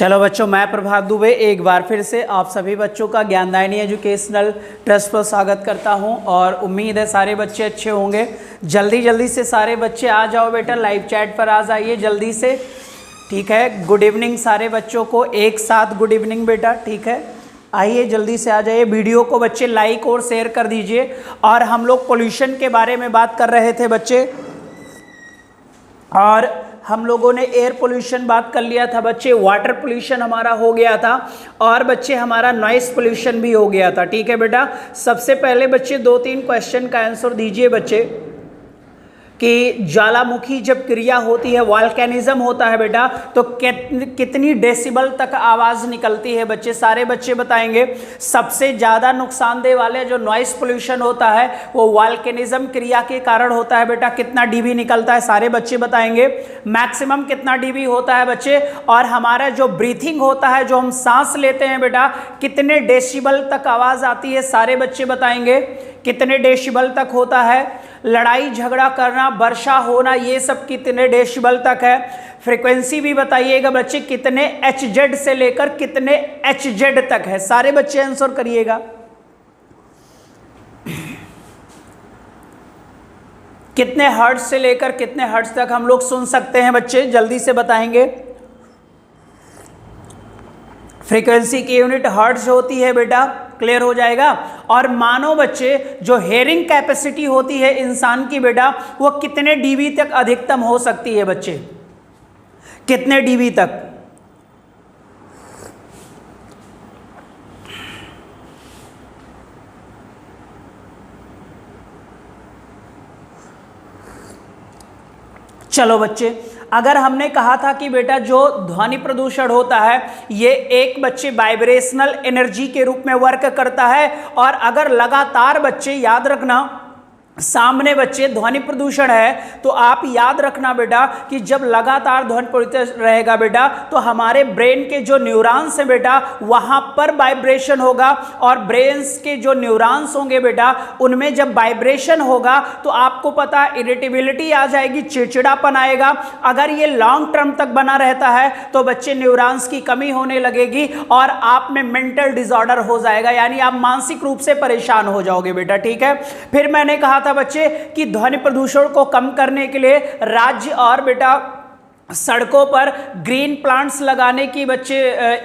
चलो बच्चों, मैं प्रभात दुबे एक बार फिर से आप सभी बच्चों का ज्ञानदायिनी एजुकेशनल ट्रस्ट पर स्वागत करता हूं और उम्मीद है सारे बच्चे अच्छे होंगे। जल्दी से सारे बच्चे आ जाओ बेटा, लाइव चैट पर आ जाइए जल्दी से, ठीक है। गुड इवनिंग सारे बच्चों को, एक साथ गुड इवनिंग बेटा, ठीक है। आइए जल्दी से आ जाइए। वीडियो को बच्चे लाइक और शेयर कर दीजिए। और हम लोग पोल्यूशन के बारे में बात कर रहे थे बच्चे, और हम लोगों ने एयर पोल्यूशन बात कर लिया था बच्चे, वाटर पोल्यूशन हमारा हो गया था, और बच्चे हमारा नॉइस पोल्यूशन भी हो गया था, ठीक है बेटा। सबसे पहले बच्चे 2-3 क्वेश्चन का आंसर दीजिए बच्चे कि ज्वालामुखी जब क्रिया होती है, वॉल्केनिज्म होता है बेटा, तो कितनी डेसिबल तक आवाज़ निकलती है बच्चे, सारे बच्चे बताएंगे। सबसे ज़्यादा नुकसानदेह वाले जो नॉइस पोल्यूशन होता है वो वॉल्केनिज्म क्रिया के कारण होता है बेटा, कितना डीबी निकलता है सारे बच्चे बताएंगे। मैक्सिमम कितना डीबी होता है बच्चे, और हमारा जो ब्रीथिंग होता है, जो हम सांस लेते हैं बेटा, कितने डेसिबल तक आवाज़ आती है सारे बच्चे बताएंगे, कितने डेसिबल तक होता है। लड़ाई झगड़ा करना, वर्षा होना, ये सब कितने डेसिबल तक है। फ्रीक्वेंसी भी बताइएगा बच्चे, कितने HZ से लेकर कितने HZ तक है, सारे बच्चे आंसर करिएगा। कितने हर्ट्ज से लेकर कितने हर्ट्ज तक हम लोग सुन सकते हैं बच्चे, जल्दी से बताएंगे। फ्रीक्वेंसी की यूनिट हर्ट्ज होती है बेटा, क्लियर हो जाएगा। और मानो बच्चे जो हेयरिंग कैपेसिटी होती है इंसान की बेटा, वो कितने डीबी तक अधिकतम हो सकती है बच्चे, कितने डीबी तक। चलो बच्चे, अगर हमने कहा था कि बेटा जो ध्वनि प्रदूषण होता है ये एक बच्चे वाइब्रेशनल एनर्जी के रूप में वर्क करता है, और अगर लगातार बच्चे याद रखना सामने बच्चे ध्वनि प्रदूषण है, तो आप याद रखना बेटा कि जब लगातार ध्वनि प्रदूषण रहेगा बेटा, तो हमारे ब्रेन के जो न्यूरॉन्स हैं बेटा वहां पर वाइब्रेशन होगा, और ब्रेन्स के जो न्यूरॉन्स होंगे बेटा उनमें जब वाइब्रेशन होगा तो आपको पता है इरिटेबिलिटी आ जाएगी, चिड़चिड़ापन आएगा। अगर ये लॉन्ग टर्म तक बना रहता है तो बच्चे न्यूरॉन्स की कमी होने लगेगी और आप में मेंटल डिसऑर्डर हो जाएगा, यानी आप मानसिक रूप से परेशान हो जाओगे बेटा, ठीक है। फिर मैंने कहा था बच्चे कि ध्वनि प्रदूषण को कम करने के लिए राज्य और बेटा सड़कों पर ग्रीन प्लांट्स लगाने की बच्चे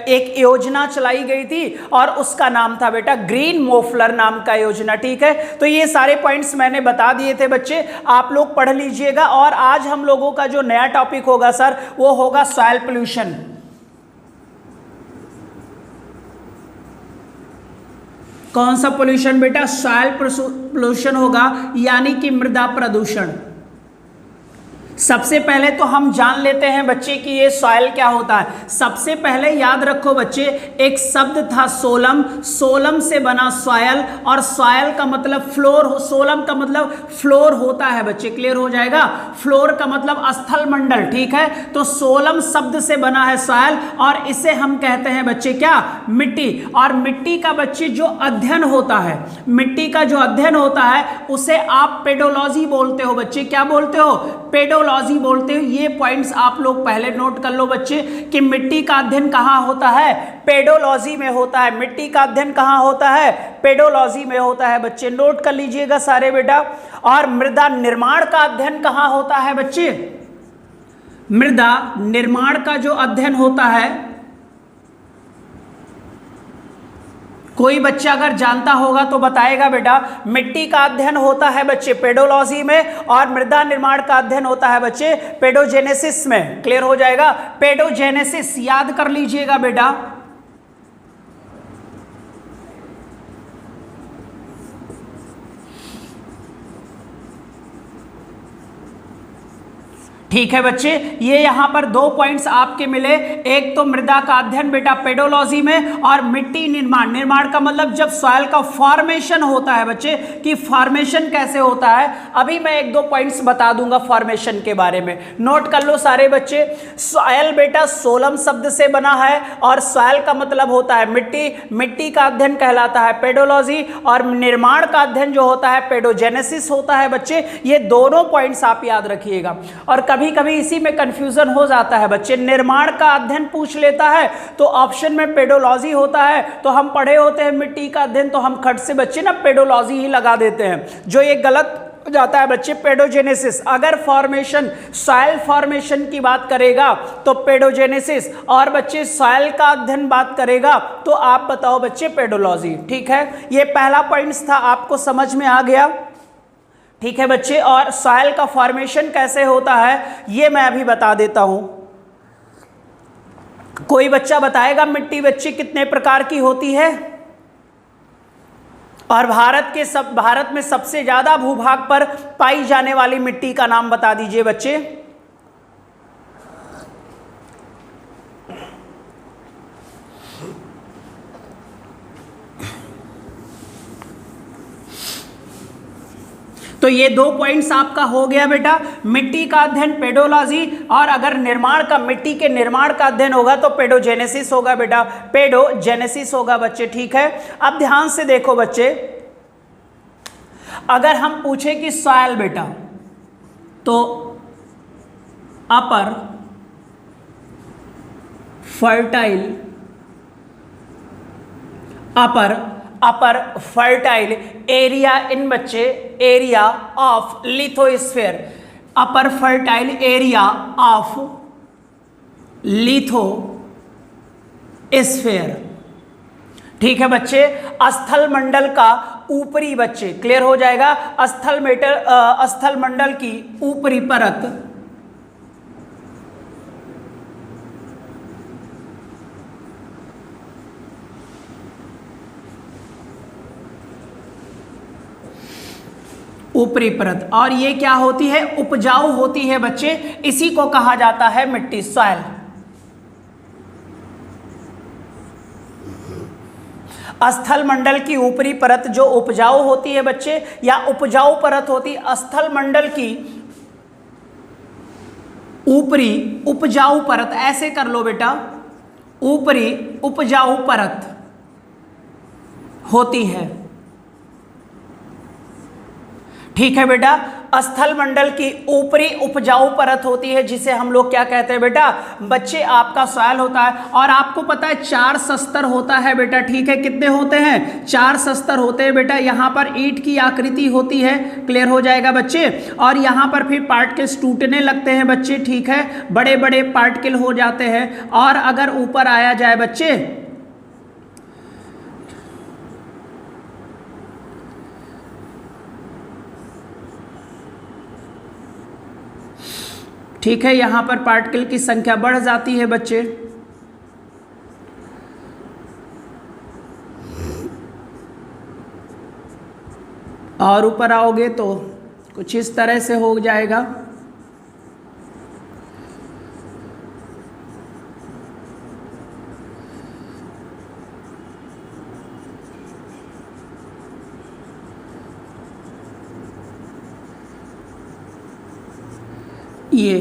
एक योजना चलाई गई थी, और उसका नाम था बेटा ग्रीन मोफलर नाम का योजना, ठीक है। तो ये सारे पॉइंट्स मैंने बता दिए थे बच्चे, आप लोग पढ़ लीजिएगा। और आज हम लोगों का जो नया टॉपिक होगा सर, वो होगा सॉइल पोल्यूशन। कौन सा पोल्यूशन बेटा? सॉइल पोल्यूशन होगा, यानी कि मृदा प्रदूषण। सबसे पहले तो हम जान लेते हैं बच्चे कि ये सॉइल क्या होता है। सबसे पहले याद रखो बच्चे, एक शब्द था सोलम, सोलम से बना सॉइल, और सॉइल का मतलब फ्लोर, सोलम का मतलब फ्लोर होता है बच्चे, क्लियर हो जाएगा। फ्लोर का मतलब स्थल मंडल, ठीक है। तो सोलम शब्द से बना है सॉइल, और इसे हम कहते हैं बच्चे क्या? मिट्टी। और मिट्टी का बच्चे जो अध्ययन होता है, मिट्टी का जो अध्ययन होता है उसे आप पेडोलॉजी बोलते हो बच्चे। क्या बोलते हो? पेडोलॉजी बोलते हो। ये पॉइंट्स आप लोग पहले नोट कर लो बच्चे कि मिट्टी का अध्ययन कहाँ होता है? पेडोलॉजी में होता है। मिट्टी का अध्ययन कहाँ होता है? पेडोलॉजी में होता है बच्चे, नोट कर लीजिएगा सारे बेटा। और मृदा निर्माण का अध्ययन कहाँ होता है बच्चे? मृदा निर्माण का जो अध्ययन होता है, कोई बच्चा अगर जानता होगा तो बताएगा बेटा। मिट्टी का अध्ययन होता है बच्चे पेडोलॉजी में, और मृदा निर्माण का अध्ययन होता है बच्चे पेडोजेनेसिस में, क्लियर हो जाएगा। पेडोजेनेसिस याद कर लीजिएगा बेटा। ठीक है बच्चे, ये यहां पर 2 पॉइंट्स आपके मिले। एक तो मृदा का अध्ययन बेटा पेडोलॉजी में, और मिट्टी निर्माण, निर्माण का मतलब जब सॉइल का फॉर्मेशन होता है बच्चे, कि फॉर्मेशन कैसे होता है। अभी मैं 1-2 पॉइंट्स बता दूंगा फॉर्मेशन के बारे में, नोट कर लो सारे बच्चे। सॉइल बेटा सोलम शब्द से बना है, और सॉइल का मतलब होता है मिट्टी, मिट्टी का अध्ययन कहलाता है पेडोलॉजी, और निर्माण का अध्ययन जो होता है पेडोजेनेसिस होता है बच्चे। ये दोनों पॉइंट्स आप याद रखिएगा। और कभी कभी इसी में कंफ्यूजन हो जाता है बच्चे। निर्माण का अध्ययन पूछ लेता है तो ऑप्शन में पेडोलॉजी होता है, तो हम पढ़े होते हैं मिट्टी का अध्ययन, तो हम खट से बच्चे ना पेडोलॉजी ही लगा देते हैं, जो ये गलत जाता है बच्चे। पेडोजेनेसिस, अगर फॉर्मेशन सॉइल फॉर्मेशन की बात करेगा तो पेडोजेनेसिस, और बच्चे सॉइल का अध्ययन बात करेगा तो आप बताओ बच्चे पेडोलॉजी। ठीक है, ये पहला पॉइंट्स था, आपको समझ में आ गया। ठीक है बच्चे, और सॉइल का फॉर्मेशन कैसे होता है ये मैं अभी बता देता हूं। कोई बच्चा बताएगा मिट्टी बच्चे कितने प्रकार की होती है, और भारत में सबसे ज्यादा भूभाग पर पाई जाने वाली मिट्टी का नाम बता दीजिए बच्चे। तो ये 2 पॉइंट्स आपका हो गया बेटा, मिट्टी का अध्ययन पेडोलॉजी, और अगर मिट्टी के निर्माण का अध्ययन होगा तो पेडोजेनेसिस होगा बेटा, पेडोजेनेसिस होगा बच्चे। ठीक है, अब ध्यान से देखो बच्चे, अगर हम पूछे कि सॉइल बेटा, तो अपर फर्टाइल एरिया इन बच्चे, area of lithosphere, upper fertile area of lithosphere. ठीक है बच्चे, स्थल मंडल का ऊपरी बच्चे, क्लियर हो जाएगा, स्थल मंडल की ऊपरी परत ऊपरी परत, और ये क्या होती है, उपजाऊ होती है बच्चे, इसी को कहा जाता है मिट्टी, सॉइल। स्थल मंडल की ऊपरी परत जो उपजाऊ होती है बच्चे, या उपजाऊ परत होती, स्थल मंडल की ऊपरी उपजाऊ परत, ऐसे कर लो बेटा, ऊपरी उपजाऊ परत होती है। ठीक है बेटा, स्थल मंडल की ऊपरी उपजाऊ परत होती है, जिसे हम लोग क्या कहते हैं बेटा बच्चे, आपका सॉइल होता है। और आपको पता है 4 सस्तर होता है बेटा। ठीक है, कितने होते हैं, 4 सस्तर होते हैं बेटा। यहाँ पर ईंट की आकृति होती है, क्लियर हो जाएगा बच्चे, और यहाँ पर फिर पार्टिकल्स टूटने लगते हैं बच्चे। ठीक है, बड़े बड़े पार्टिकल हो जाते हैं, और अगर ऊपर आया जाए बच्चे, ठीक है, यहां पर पार्टिकल की संख्या बढ़ जाती है बच्चे, और ऊपर आओगे तो कुछ इस तरह से हो जाएगा। ये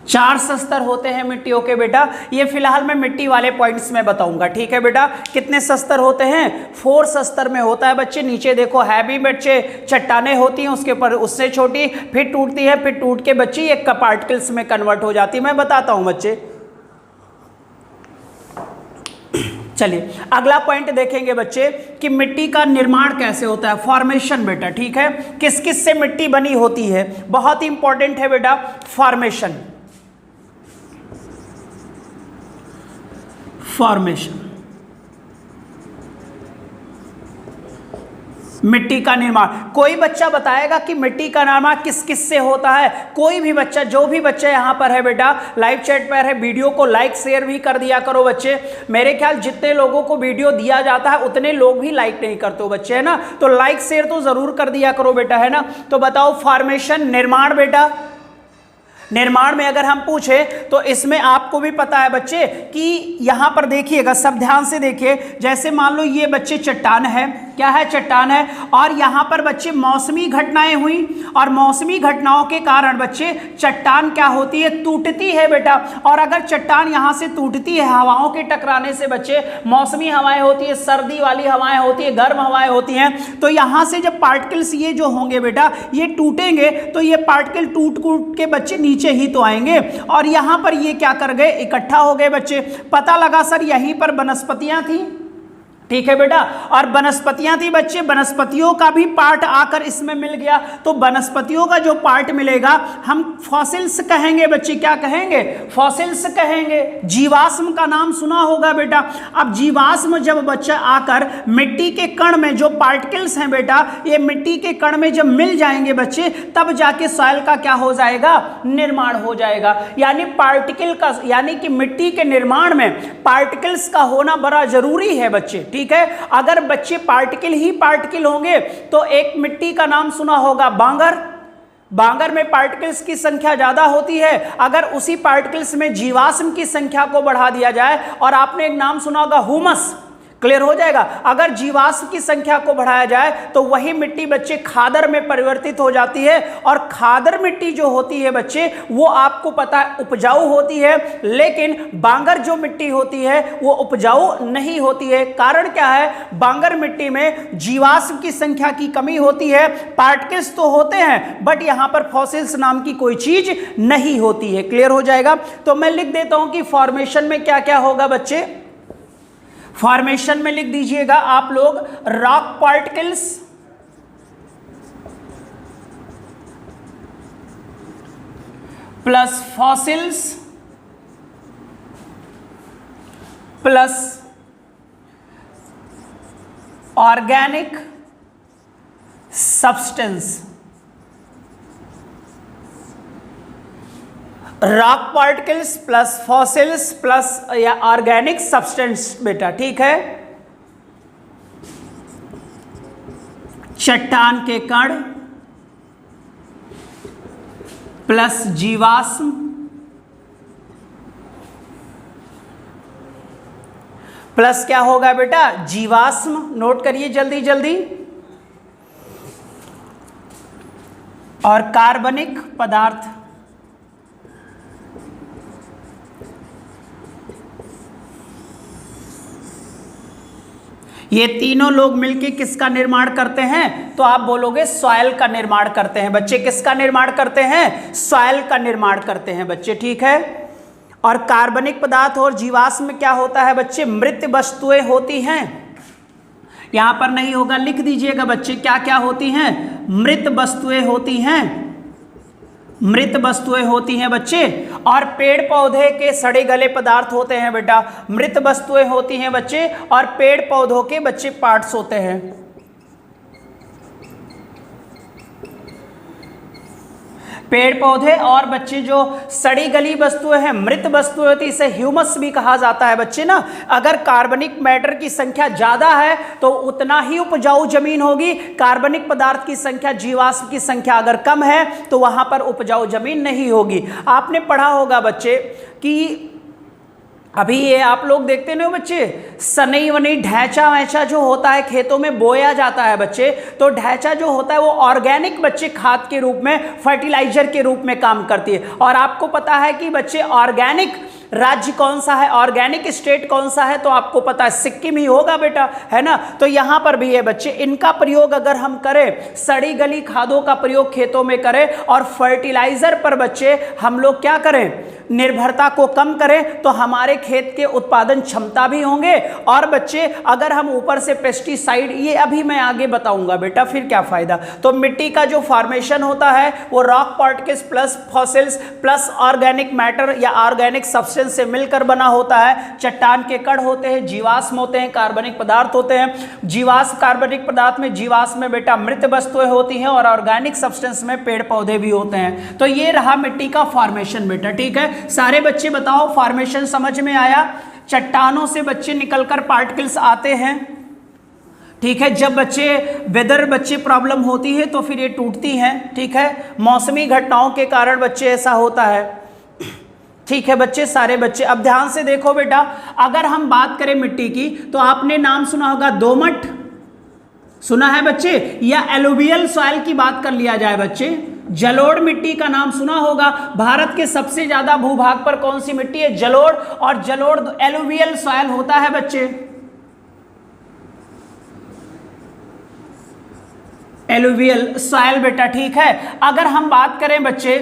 4 सस्तर होते हैं मिट्टियों के बेटा। ये फिलहाल मैं मिट्टी वाले पॉइंट्स में बताऊंगा। ठीक है बेटा, कितने सस्तर होते हैं, 4 सस्तर में होता है बच्चे। नीचे देखो हैवी बच्चे चट्टाने होती हैं, उसके ऊपर उससे छोटी, फिर टूटती है, फिर टूट के बच्चे ये पार्टिकल्स में कन्वर्ट हो जाती है। मैं बताता हूं बच्चे। चलिए अगला पॉइंट देखेंगे बच्चे कि मिट्टी का निर्माण कैसे होता है, फॉर्मेशन बेटा। ठीक है, किस किस से मिट्टी बनी होती है, बहुत ही इंपॉर्टेंट है बेटा फॉर्मेशन। मिट्टी का निर्माण, कोई बच्चा बताएगा कि मिट्टी का निर्माण किस किस से होता है। कोई भी बच्चा, जो भी बच्चा यहाँ पर है बेटा, लाइव चैट पर है, वीडियो को लाइक शेयर भी कर दिया करो बच्चे। मेरे ख्याल जितने लोगों को वीडियो दिया जाता है उतने लोग भी लाइक नहीं करते हो बच्चे, है ना। तो लाइक शेयर तो जरूर कर दिया करो बेटा, है ना। तो बताओ फॉर्मेशन, निर्माण बेटा। निर्माण में अगर हम पूछे तो इसमें आपको भी पता है बच्चे कि यहां पर देखिएगा, सब ध्यान से देखिए। जैसे मान लो ये बच्चे चट्टान है, क्या है, चट्टान है। और यहाँ पर बच्चे मौसमी घटनाएं हुई और मौसमी घटनाओं के कारण बच्चे चट्टान क्या होती है, टूटती है बेटा। और अगर चट्टान यहाँ से टूटती है हवाओं के टकराने से बच्चे, मौसमी हवाएं होती है, सर्दी वाली हवाएं होती है, गर्म हवाएं होती हैं, तो यहाँ से जब पार्टिकल्स ये जो होंगे बेटा, ये टूटेंगे तो ये पार्टिकल टूट कूट के बच्चे नीचे ही तो आएंगे और यहाँ पर ये क्या कर गए, इकट्ठा हो गए बच्चे। पता लगा सर यहीं पर वनस्पतियां थी, ठीक है बेटा, और वनस्पतियां थी बच्चे, वनस्पतियों का भी पार्ट आकर इसमें मिल गया। तो वनस्पतियों का जो पार्ट मिलेगा हम फॉसिल्स कहेंगे बच्चे, क्या कहेंगे, फॉसिल्स कहेंगे। जीवाश्म का नाम सुना होगा बेटा। अब जीवाश्म जब बच्चा आकर मिट्टी के कण में जो पार्टिकल्स हैं बेटा, ये मिट्टी के कण में जब मिल जाएंगे बच्चे, तब जाके सॉइल का क्या हो जाएगा, निर्माण हो जाएगा। यानी पार्टिकल का, यानी कि मिट्टी के निर्माण में पार्टिकल्स का होना बड़ा जरूरी है बच्चे, ठीक है। अगर बच्चे पार्टिकल ही पार्टिकल होंगे तो एक मिट्टी का नाम सुना होगा बांगर, बांगर में पार्टिकल्स की संख्या ज्यादा होती है। अगर उसी पार्टिकल्स में जीवाश्म की संख्या को बढ़ा दिया जाए, और आपने एक नाम सुना होगा हुमस, क्लियर हो जाएगा। अगर जीवाश्म की संख्या को बढ़ाया जाए तो वही मिट्टी बच्चे खादर में परिवर्तित हो जाती है, और खादर मिट्टी जो होती है बच्चे वो आपको पता है उपजाऊ होती है, लेकिन बांगर जो मिट्टी होती है वो उपजाऊ नहीं होती है। कारण क्या है, बांगर मिट्टी में जीवाश्म की संख्या की कमी होती है, पार्टिकल्स तो होते हैं बट यहां पर फॉसिल्स नाम की कोई चीज नहीं होती है, क्लियर हो जाएगा। तो मैं लिख देता हूं कि फॉर्मेशन में क्या क्या होगा बच्चे, फॉर्मेशन में लिख दीजिएगा आप लोग rock particles plus fossils plus organic substance. Rock particles plus fossils plus या ऑर्गेनिक सब्सटेंस बेटा, ठीक है। चट्टान के कण प्लस जीवाश्म प्लस क्या होगा बेटा, जीवाश्म, नोट करिए जल्दी जल्दी, और कार्बनिक पदार्थ। ये तीनों लोग मिलकर किसका निर्माण करते हैं, तो आप बोलोगे सॉइल का निर्माण करते हैं बच्चे। किसका निर्माण करते हैं, सॉइल का निर्माण करते हैं बच्चे, ठीक है। और कार्बनिक पदार्थ और जीवाश्म में क्या होता है बच्चे, मृत वस्तुएं होती हैं। यहां पर नहीं होगा, लिख दीजिएगा बच्चे क्या क्या होती हैं, मृत वस्तुएं होती हैं, मृत वस्तुएं होती हैं बच्चे। और पेड़ पौधे के सड़े गले पदार्थ होते हैं बेटा, मृत वस्तुएं होती हैं बच्चे, और पेड़ पौधों के बच्चे पार्ट्स होते हैं। पेड़ पौधे और बच्चे जो सड़ी गली वस्तुएं हैं, मृत वस्तुएं होती, इसे ह्यूमस भी कहा जाता है बच्चे ना। अगर कार्बनिक मैटर की संख्या ज्यादा है तो उतना ही उपजाऊ जमीन होगी, कार्बनिक पदार्थ की संख्या, जीवाश्म की संख्या अगर कम है तो वहां पर उपजाऊ जमीन नहीं होगी। आपने पढ़ा होगा बच्चे कि अभी ये आप लोग देखते नहीं हो बच्चे, सनई वनई ढैंचा वैचा जो होता है खेतों में बोया जाता है बच्चे, तो ढैंचा जो होता है वो ऑर्गेनिक बच्चे खाद के रूप में, फर्टिलाइजर के रूप में काम करती है। और आपको पता है कि बच्चे ऑर्गेनिक राज्य कौन सा है, ऑर्गेनिक स्टेट कौन सा है, तो आपको पता है सिक्किम ही होगा बेटा, है ना। तो यहाँ पर भी है बच्चे, इनका प्रयोग अगर हम करें, सड़ी गली खादों का प्रयोग खेतों में करें और फर्टिलाइजर पर बच्चे हम लोग क्या करें, निर्भरता को कम करें, तो हमारे खेत के उत्पादन क्षमता भी होंगे। और बच्चे अगर हम ऊपर से पेस्टिसाइड, ये अभी मैं आगे बताऊंगा बेटा, फिर क्या फायदा। तो मिट्टी का जो फॉर्मेशन होता है वो rock particles plus fossils plus organic matter या ऑर्गेनिक सब्सटेंस से मिलकर बना होता है। चट्टान के कण होते हैं, जीवाश्म होते हैं, कार्बनिक पदार्थ होते हैं। जीवाश्म कार्बनिक पदार्थ में, जीवाश्म में बेटा मृत वस्तुएं होती हैं, और ऑर्गेनिक सब्सटेंस में पेड़ पौधे भी होते हैं। तो ये रहा मिट्टी का फॉर्मेशन बेटा, ठीक है। सारे बच्चे बताओ फॉर्मेशन समझ में आया। चट्टानों से बच्चे निकलकर पार्टिकल्स आते हैं, ठीक है। जब बच्चे वेदर बच्चे प्रॉब्लम होती है तो फिर ये टूटती हैं, ठीक है। मौसमी घटनाओं के कारण बच्चे ऐसा होता है, ठीक है बच्चे, सारे बच्चे। अब ध्यान से देखो बेटा, अगर हम बात करें मिट्टी की तो आपने नाम सुना होगा दोमट, सुना है बच्चे? या एलुवियल सॉइल की बात कर लिया जाए बच्चे, जलोढ़ मिट्टी का नाम सुना होगा। भारत के सबसे ज्यादा भूभाग पर कौन सी मिट्टी है? जलोढ़। और जलोढ़ एलुवियल सॉइल होता है बच्चे, एलुवियल सॉइल बेटा, ठीक है। अगर हम बात करें बच्चे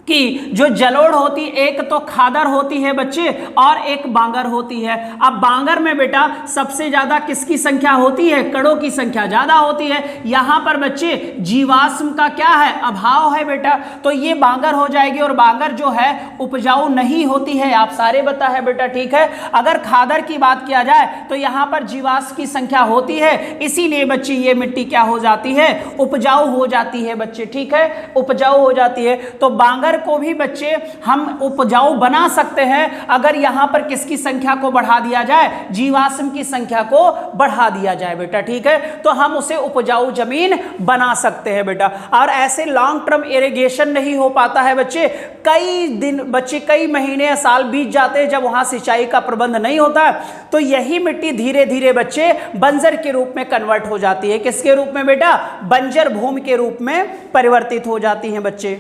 कि जो जलोढ़ होती, एक तो खादर होती है बच्चे और एक बांगर होती है। अब बांगर में बेटा सबसे ज्यादा किसकी संख्या होती है? कणों की संख्या ज्यादा होती है। यहां पर बच्चे जीवाश्म का क्या है? अभाव है बेटा, तो ये बांगर हो जाएगी। और बांगर जो है उपजाऊ नहीं होती है, आप सारे पता है बेटा, ठीक है। अगर खादर की बात किया जाए तो यहां पर जीवाश्म की संख्या होती है, इसीलिए बच्चे ये मिट्टी क्या हो जाती है? उपजाऊ हो जाती है बच्चे, ठीक है, उपजाऊ हो जाती है। तो बांगर को भी बच्चे हम उपजाऊ बना सकते हैं अगर यहां पर किसकी संख्या को बढ़ा दिया जाए? जीवाश्म की संख्या को बढ़ा दिया जाए बेटा, ठीक है। तो हम उसे उपजाऊ जमीन बना सकते हैं बेटा। और ऐसे लॉन्ग टर्म इरिगेशन नहीं हो पाता है बच्चे, कई दिन बच्चे, कई महीने या साल बीत जाते हैं जब वहां सिंचाई का प्रबंध नहीं होता, तो यही मिट्टी धीरे धीरे बच्चे बंजर के रूप में कन्वर्ट हो जाती है। किसके रूप में बेटा? बंजर भूमि के रूप में परिवर्तित हो जाती है बच्चे।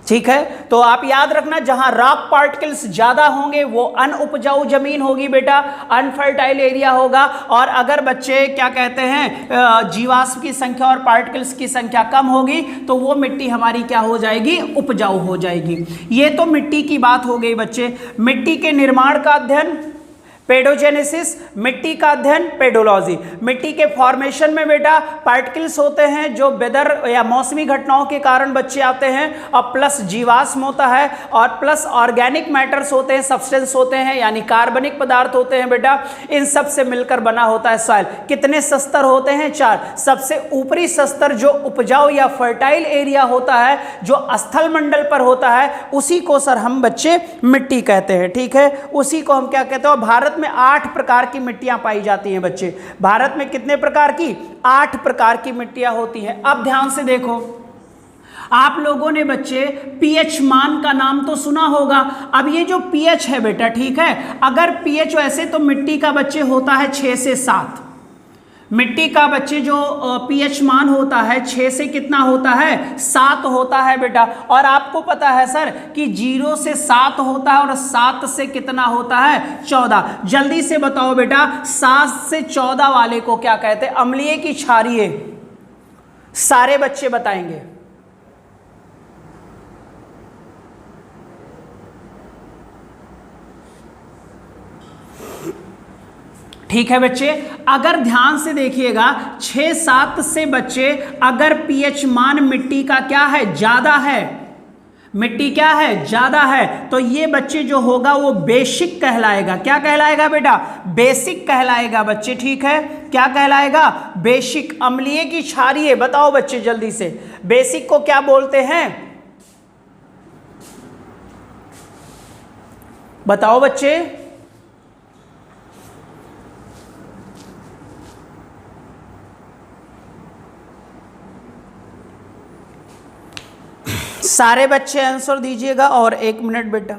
ठीक है, तो आप याद रखना, जहां रॉक पार्टिकल्स ज्यादा होंगे वो अनउपजाऊ जमीन होगी बेटा, अनफर्टाइल एरिया होगा। और अगर बच्चे क्या कहते हैं, जीवाश्म की संख्या और पार्टिकल्स की संख्या कम होगी तो वो मिट्टी हमारी क्या हो जाएगी? उपजाऊ हो जाएगी। ये तो मिट्टी की बात हो गई बच्चे। मिट्टी के निर्माण का अध्ययन पेडोजेनेसिस, मिट्टी का अध्ययन पेडोलॉजी। मिट्टी के फॉर्मेशन में बेटा पार्टिकल्स होते हैं जो वेदर या मौसमी घटनाओं के कारण बच्चे आते हैं, और प्लस जीवाश्म होता है, और प्लस ऑर्गेनिक मैटर्स होते हैं, सब्सटेंस होते हैं, यानी कार्बनिक पदार्थ होते हैं बेटा। इन सब से मिलकर बना होता है सॉइल। कितने स्तर होते हैं? 4। सबसे ऊपरी स्तर जो उपजाऊ या फर्टाइल एरिया होता है, जो स्थल मंडल पर होता है, उसी को सर हम बच्चे मिट्टी कहते हैं, ठीक है, उसी को हम क्या कहते हैं। भारत में 8 प्रकार की मिट्टियां पाई जाती हैं बच्चे। भारत में कितने प्रकार की? 8 प्रकार की मिट्टियां होती हैं। अब ध्यान से देखो, आप लोगों ने बच्चे पीएच मान का नाम तो सुना होगा। अब ये जो पीएच है बेटा, ठीक है, अगर पीएच वैसे तो मिट्टी का बच्चे होता है 6 से 7। मिट्टी का बच्चे जो पीएच मान होता है 6 से कितना होता है? 7 होता है बेटा। और आपको पता है सर कि 0 से 7 होता है और 7 से कितना होता है? 14। जल्दी से बताओ बेटा, 7 से 14 वाले को क्या कहते हैं? अम्लीय की क्षारीय? सारे बच्चे बताएंगे। ठीक है बच्चे, अगर ध्यान से देखिएगा 6-7 से बच्चे अगर पीएच मान मिट्टी का क्या है? ज्यादा है, मिट्टी क्या है? ज्यादा है, तो ये बच्चे जो होगा वो बेसिक कहलाएगा। क्या कहलाएगा बेटा? बेसिक कहलाएगा बच्चे, ठीक है। क्या कहलाएगा? बेसिक। अम्लीय की क्षारीय बताओ बच्चे जल्दी से, बेसिक को क्या बोलते हैं? बताओ बच्चे। सारे बच्चे आंसर दीजिएगा, और 1 मिनट बेटा।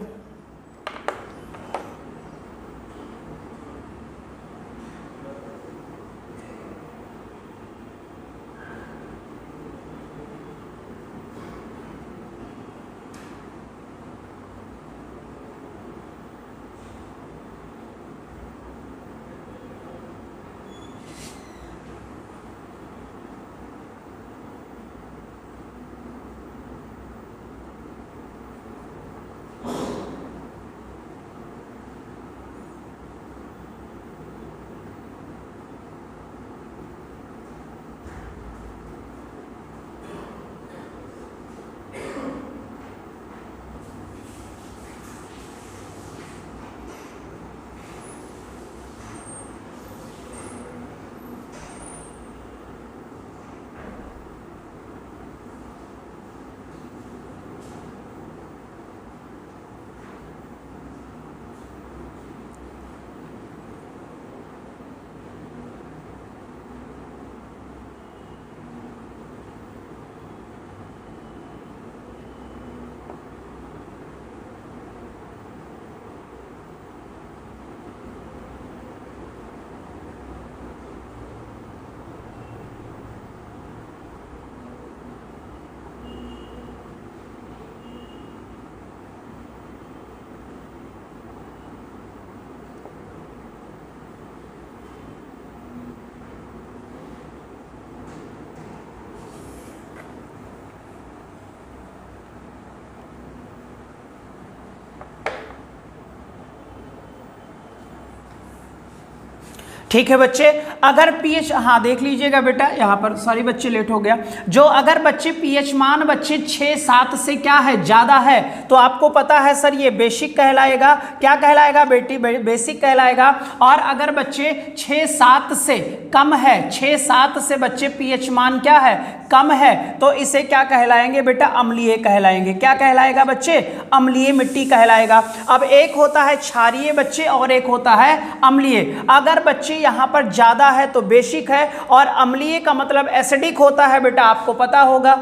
ठीक है बच्चे, अगर पीएच, हाँ देख लीजिएगा बेटा यहाँ पर, सॉरी बच्चे लेट हो गया, जो अगर बच्चे पीएच मान बच्चे 6-7 से क्या है ज़्यादा है तो आपको पता है सर ये बेसिक कहलाएगा। क्या कहलाएगा बेटी? बेसिक कहलाएगा। और अगर बच्चे 6-7 से कम है, 6-7 से बच्चे पीएच मान क्या है? कम है, तो इसे क्या कहलाएंगे बेटा? अम्लीय कहलाएंगे। क्या कहलाएगा बच्चे? अम्लीय मिट्टी कहलाएगा। अब एक होता है क्षारीय बच्चे और एक होता है अम्लीय। अगर बच्चे यहाँ पर ज्यादा है तो बेसिक है, और अम्लीय का मतलब एसिडिक होता है बेटा, आपको पता होगा।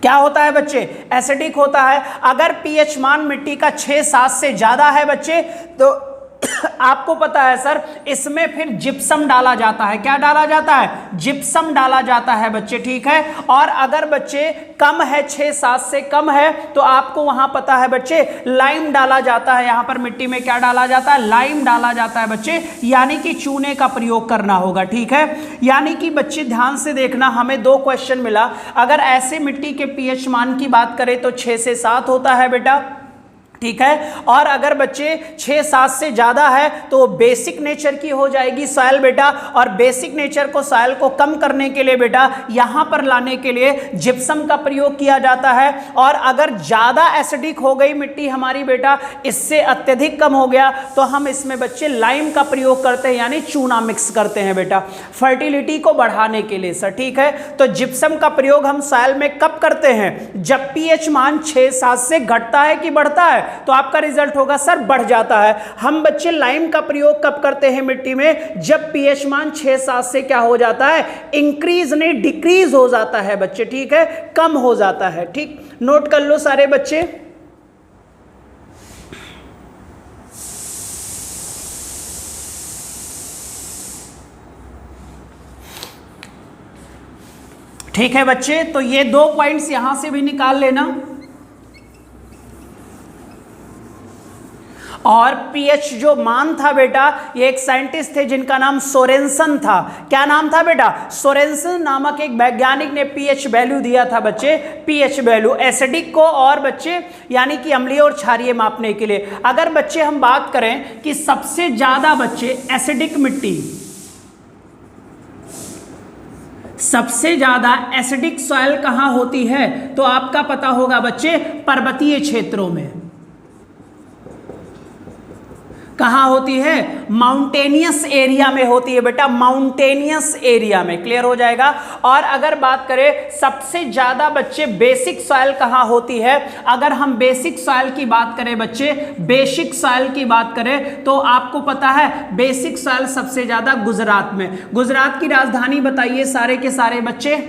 क्या होता है बच्चे? एसिडिक होता है। अगर पीएच मान मिट्टी का 6-7 से ज्यादा है बच्चे तो आपको पता है सर इसमें फिर जिप्सम डाला जाता है। क्या डाला जाता है? जिप्सम डाला जाता है बच्चे, ठीक है। और अगर बच्चे कम है, 6-7 से कम है, तो आपको वहां पता है बच्चे लाइम डाला जाता है। यहां पर मिट्टी में क्या डाला जाता है? लाइम डाला जाता है बच्चे, यानी कि चूने का प्रयोग करना होगा, ठीक है। यानी कि बच्चे ध्यान से देखना, हमें 2 क्वेश्चन मिला। अगर ऐसे मिट्टी के पीएच मान की बात करें तो 6 से 7 होता है बेटा, ठीक है। और अगर बच्चे 6-7 से ज्यादा है तो बेसिक नेचर की हो जाएगी सॉइल बेटा। और बेसिक नेचर को, सॉइल को कम करने के लिए बेटा यहां पर लाने के लिए जिप्सम का प्रयोग किया जाता है। और अगर ज्यादा एसिडिक हो गई मिट्टी हमारी बेटा, इससे अत्यधिक कम हो गया, तो हम इसमें बच्चे लाइम का प्रयोग करते हैं, यानी चूना मिक्स करते हैं बेटा, फर्टिलिटी को बढ़ाने के लिए सर, ठीक है। तो जिप्सम का प्रयोग हम सॉइल में कब करते हैं? जब पीएच मान 6-7 से घटता है कि बढ़ता है, तो आपका रिजल्ट होगा सर बढ़ जाता है। हम बच्चे लाइम का प्रयोग कब करते हैं मिट्टी में? जब पीएच मान 6-7 से क्या हो जाता है? इंक्रीज नहीं डिक्रीज हो जाता है बच्चे, ठीक है, कम हो जाता है, ठीक। नोट कर लो सारे बच्चे। ठीक है बच्चे, तो ये 2 पॉइंट्स यहां से भी निकाल लेना। और पीएच जो मान था बेटा, ये एक साइंटिस्ट थे जिनका नाम सोरेनसन था। क्या नाम था बेटा? सोरेनसन नामक एक वैज्ञानिक ने पीएच वैल्यू दिया था बच्चे, पीएच वैल्यू एसिडिक को और बच्चे यानी कि अम्लीय और क्षारीय मापने के लिए। अगर बच्चे हम बात करें कि सबसे ज्यादा बच्चे एसिडिक मिट्टी, सबसे ज्यादा एसिडिक सॉइल कहां होती है? तो आपका पता होगा बच्चे पर्वतीय क्षेत्रों में। कहां होती है? माउंटेनियस एरिया में होती है बेटा, माउंटेनियस एरिया में, क्लियर हो जाएगा। और अगर बात करें सबसे ज्यादा बच्चे बेसिक सॉइल कहां होती है? अगर हम बेसिक सॉइल की बात करें बच्चे, बेसिक सॉइल की बात करें तो आपको पता है बेसिक सॉइल सबसे ज्यादा गुजरात में। गुजरात की राजधानी बताइए सारे के सारे बच्चे।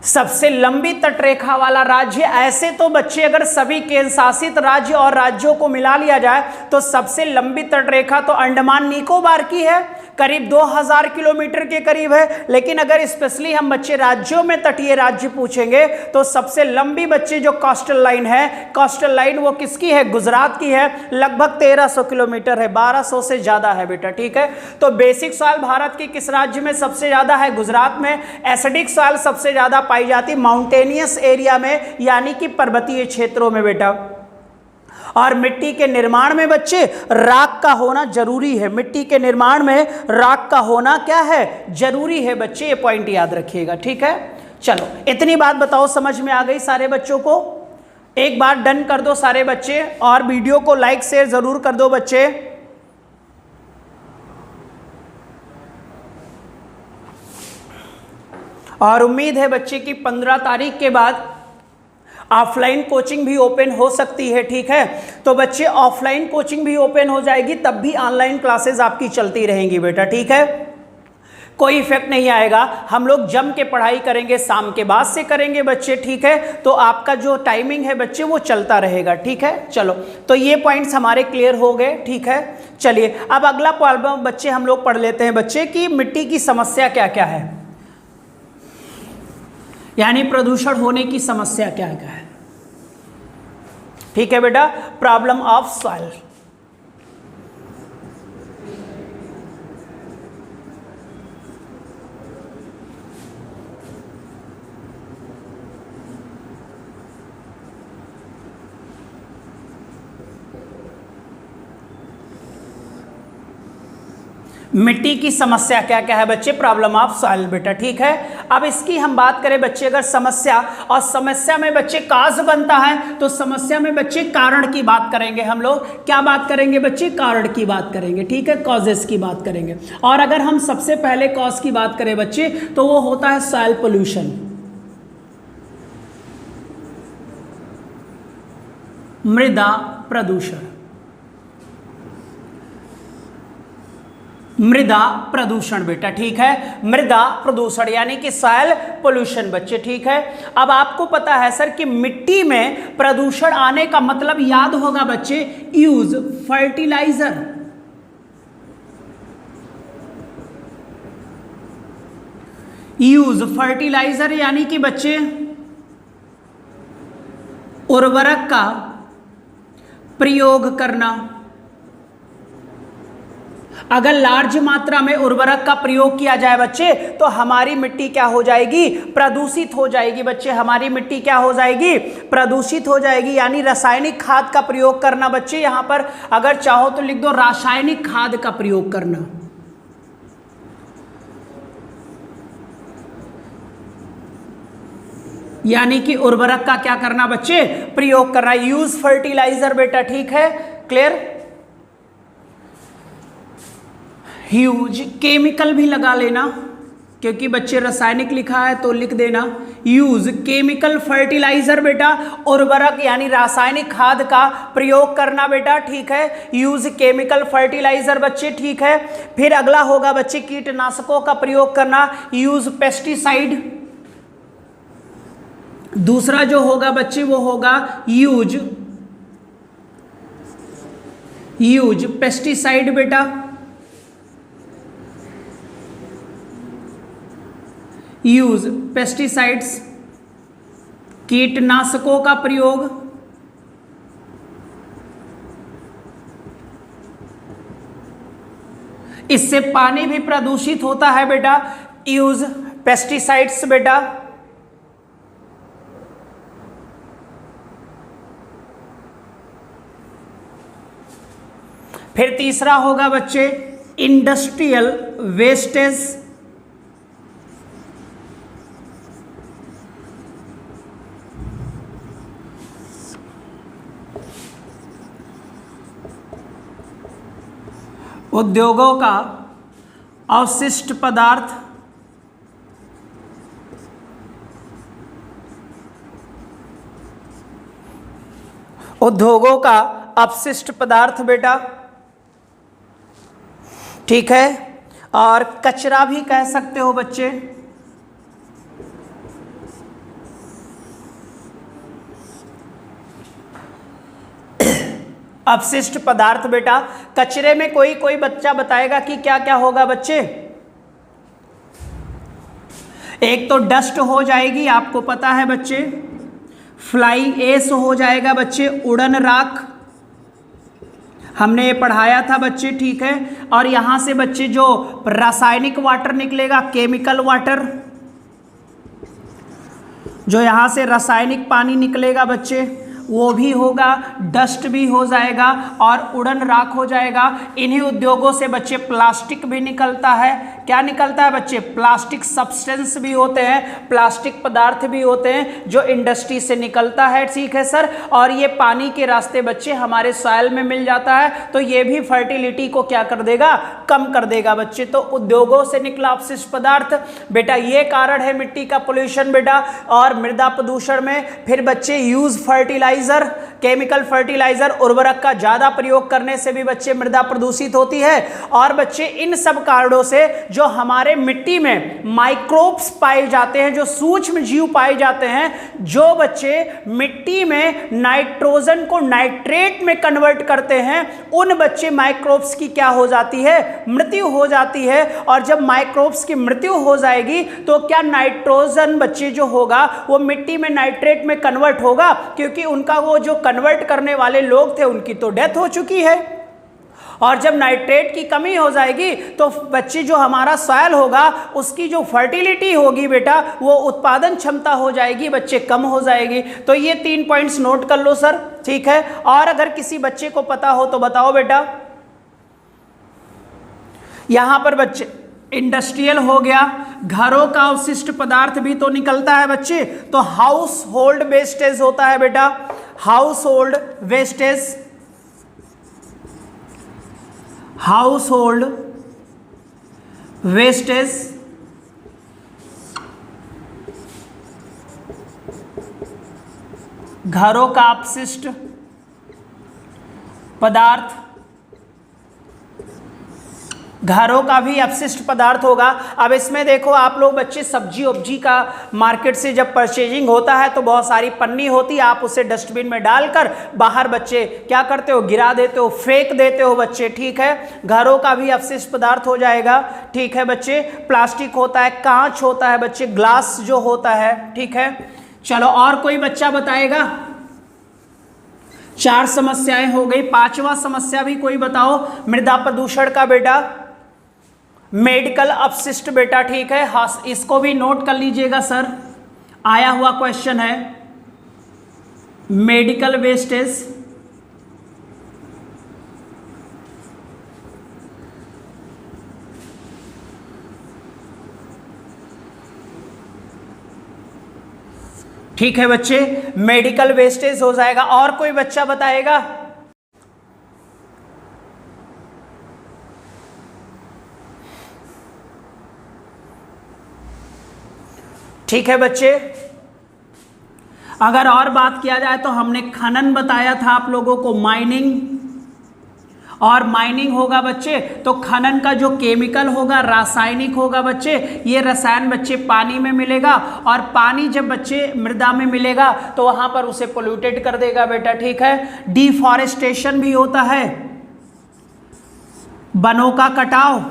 सबसे लंबी तटरेखा वाला राज्य, ऐसे तो बच्चे अगर सभी केंद्र शासित राज्य और राज्यों को मिला लिया जाए तो सबसे लंबी तटरेखा तो अंडमान निकोबार की है, करीब 2000 किलोमीटर के करीब है। लेकिन अगर स्पेशली हम बच्चे राज्यों में तटीय राज्य पूछेंगे तो सबसे लंबी बच्चे जो कोस्टल लाइन है, कोस्टल लाइन वो किसकी है? गुजरात की है, लगभग 1300 किलोमीटर है, 1200 से ज्यादा है बेटा, ठीक है। तो बेसिक सॉइल भारत के किस राज्य में सबसे ज्यादा है? गुजरात में। एसिडिक सॉइल सबसे ज्यादा पाई जाती माउंटेनियस एरिया में, यानी कि पर्वतीय क्षेत्रों में बेटा। और मिट्टी के निर्माण में बच्चे राख का होना जरूरी है, मिट्टी के निर्माण में राख का होना क्या है? जरूरी है बच्चे, ये पॉइंट याद रखिएगा, ठीक है। चलो इतनी बात बताओ, समझ में आ गई सारे बच्चों को? एक बार डन कर दो सारे बच्चे, और वीडियो को लाइक शेयर जरूर कर दो बच्चे। और उम्मीद है बच्चे की 15 तारीख के बाद ऑफलाइन कोचिंग भी ओपन हो सकती है, ठीक है। तो बच्चे ऑफलाइन कोचिंग भी ओपन हो जाएगी, तब भी ऑनलाइन क्लासेस आपकी चलती रहेंगी बेटा, ठीक है। कोई इफेक्ट नहीं आएगा, हम लोग जम के पढ़ाई करेंगे, शाम के बाद से करेंगे बच्चे, ठीक है। तो आपका जो टाइमिंग है बच्चे वो चलता रहेगा, ठीक है। चलो तो ये पॉइंट्स हमारे क्लियर हो गए, ठीक है। चलिए अब अगला प्रॉब्लम बच्चे हम लोग पढ़ लेते हैं बच्चे कि मिट्टी की समस्या क्या क्या है, यानी प्रदूषण होने की समस्या क्या क्या है, ठीक है बेटा। Problem of soil. मिट्टी की समस्या क्या क्या है बच्चे, प्रॉब्लम ऑफ सॉइल बेटा, ठीक है। अब इसकी हम बात करें बच्चे, अगर समस्या, और समस्या में बच्चे काज बनता है, तो समस्या में बच्चे कारण की बात करेंगे हम लोग। क्या बात करेंगे बच्चे, कारण की बात करेंगे, ठीक है, कॉजेस की बात करेंगे। और अगर हम सबसे पहले कॉज की बात करें बच्चे, तो वो होता है सॉइल पोल्यूशन, मृदा प्रदूषण। मृदा प्रदूषण बेटा, ठीक है, मृदा प्रदूषण यानी कि सॉइल पोल्यूशन बच्चे, ठीक है। अब आपको पता है सर कि मिट्टी में प्रदूषण आने का मतलब याद होगा बच्चे, यूज फर्टिलाइजर, यूज फर्टिलाइजर यानी कि बच्चे उर्वरक का प्रयोग करना। अगर लार्ज मात्रा में उर्वरक का प्रयोग किया जाए बच्चे, तो हमारी मिट्टी क्या हो जाएगी, प्रदूषित हो जाएगी बच्चे, हमारी मिट्टी क्या हो जाएगी, प्रदूषित हो जाएगी। यानी रासायनिक खाद का प्रयोग करना बच्चे, यहां पर अगर चाहो तो लिख दो रासायनिक खाद का प्रयोग करना। यानी कि उर्वरक का क्या करना बच्चे, प्रयोग करना, यूज फर्टिलाइजर बेटा, ठीक है, क्लियर। यूज केमिकल भी लगा लेना, क्योंकि बच्चे रासायनिक लिखा है तो लिख देना यूज केमिकल फर्टिलाइजर बेटा, उर्वरक यानी रासायनिक खाद का प्रयोग करना बेटा, ठीक है, यूज केमिकल फर्टिलाइजर बच्चे, ठीक है। फिर अगला होगा बच्चे कीटनाशकों का प्रयोग करना, यूज पेस्टिसाइड। दूसरा जो होगा बच्चे वो होगा यूज पेस्टिसाइड बेटा, यूज पेस्टिसाइड्स, कीटनाशकों का प्रयोग। इससे पानी भी प्रदूषित होता है बेटा, यूज पेस्टिसाइड्स बेटा। फिर तीसरा होगा बच्चे इंडस्ट्रियल वेस्टेज, उद्योगों का अवशिष्ट पदार्थ, उद्योगों का अपशिष्ट पदार्थ बेटा, ठीक है, और कचरा भी कह सकते हो बच्चे। अपशिष्ट पदार्थ बेटा, कचरे में कोई बच्चा बताएगा कि क्या क्या होगा बच्चे। एक तो डस्ट हो जाएगी, आपको पता है बच्चे, फ्लाई एश हो जाएगा बच्चे, उड़न राख, हमने ये पढ़ाया था बच्चे, ठीक है। और यहां से बच्चे जो रासायनिक वाटर निकलेगा, केमिकल वाटर, जो यहां से रासायनिक पानी निकलेगा बच्चे वो भी होगा, डस्ट भी हो जाएगा और उड़न राख हो जाएगा। इन्हीं उद्योगों से बच्चे प्लास्टिक भी निकलता है। क्या निकलता है बच्चे, प्लास्टिक सब्सटेंस भी होते हैं, प्लास्टिक पदार्थ भी होते हैं जो इंडस्ट्री से निकलता है, ठीक है सर। और ये पानी के रास्ते बच्चे हमारे सॉइल में मिल जाता है, तो ये भी फर्टिलिटी को क्या कर देगा, कम कर देगा बच्चे। तो उद्योगों से निकला अपशिष्ट पदार्थ बेटा, ये कारण है मिट्टी का पोल्यूशन बेटा। और मृदा प्रदूषण में फिर बच्चे यूज फर्टिलाइजर, केमिकल फर्टिलाइजर, उर्वरक का ज्यादा प्रयोग करने से भी बच्चे मृदा प्रदूषित होती है। और बच्चे इन सब कारणों से जो हमारे मिट्टी में माइक्रोब्स पाए जाते हैं, जो सूक्ष्म जीव पाए जाते हैं, जो बच्चे मिट्टी में नाइट्रोजन को नाइट्रेट में कन्वर्ट करते हैं, उन बच्चे माइक्रोब्स की क्या हो जाती है, मृत्यु हो जाती है। और जब माइक्रोब्स की मृत्यु हो जाएगी तो क्या नाइट्रोजन बच्चे जो होगा वो मिट्टी में नाइट्रेट में कन्वर्ट होगा, क्योंकि उनका वो जो कन्वर्ट करने वाले लोग थे उनकी तो डेथ हो चुकी है। और जब नाइट्रेट की कमी हो जाएगी तो बच्चे जो हमारा सॉइल होगा उसकी जो फर्टिलिटी होगी बेटा, वो उत्पादन क्षमता हो जाएगी बच्चे, कम हो जाएगी। तो ये 3 पॉइंट्स नोट कर लो सर, ठीक है। और अगर किसी बच्चे को पता हो तो बताओ बेटा। यहां पर बच्चे इंडस्ट्रियल हो गया, घरों का अवशिष्ट पदार्थ भी तो निकलता है बच्चे, तो हाउस होल्ड वेस्टेज होता है बेटा, house hold wastage, house hold wastage, घरों का अपशिष्ट पदार्थ, घरों का भी अपशिष्ट पदार्थ होगा। अब इसमें देखो आप लोग बच्चे, सब्जी वब्जी का मार्केट से जब परचेजिंग होता है तो बहुत सारी पन्नी होती है, आप उसे डस्टबिन में डालकर बाहर बच्चे क्या करते हो, गिरा देते हो, फेंक देते हो बच्चे, ठीक है। घरों का भी अपशिष्ट पदार्थ हो जाएगा, ठीक है बच्चे। प्लास्टिक होता है, कांच होता है बच्चे, ग्लास जो होता है, ठीक है। चलो और कोई बच्चा बताएगा। 4 समस्याएं हो गई, 5वां समस्या भी कोई बताओ। मृदा प्रदूषण का बेटा, मेडिकल अपशिष्ट बेटा, ठीक है। हाँ, इसको भी नोट कर लीजिएगा सर, आया हुआ क्वेश्चन है। मेडिकल वेस्टेज, ठीक है बच्चे, मेडिकल वेस्टेज हो जाएगा। और कोई बच्चा बताएगा। ठीक है बच्चे, अगर और बात किया जाए तो हमने खनन बताया था आप लोगों को, माइनिंग, और माइनिंग होगा बच्चे तो खनन का जो केमिकल होगा रासायनिक होगा बच्चे। ये रसायन बच्चे पानी में मिलेगा, और पानी जब बच्चे मृदा में मिलेगा तो वहां पर उसे पोल्यूटेड कर देगा बेटा, ठीक है। डिफॉरेस्टेशन भी होता है, वनों का कटाव,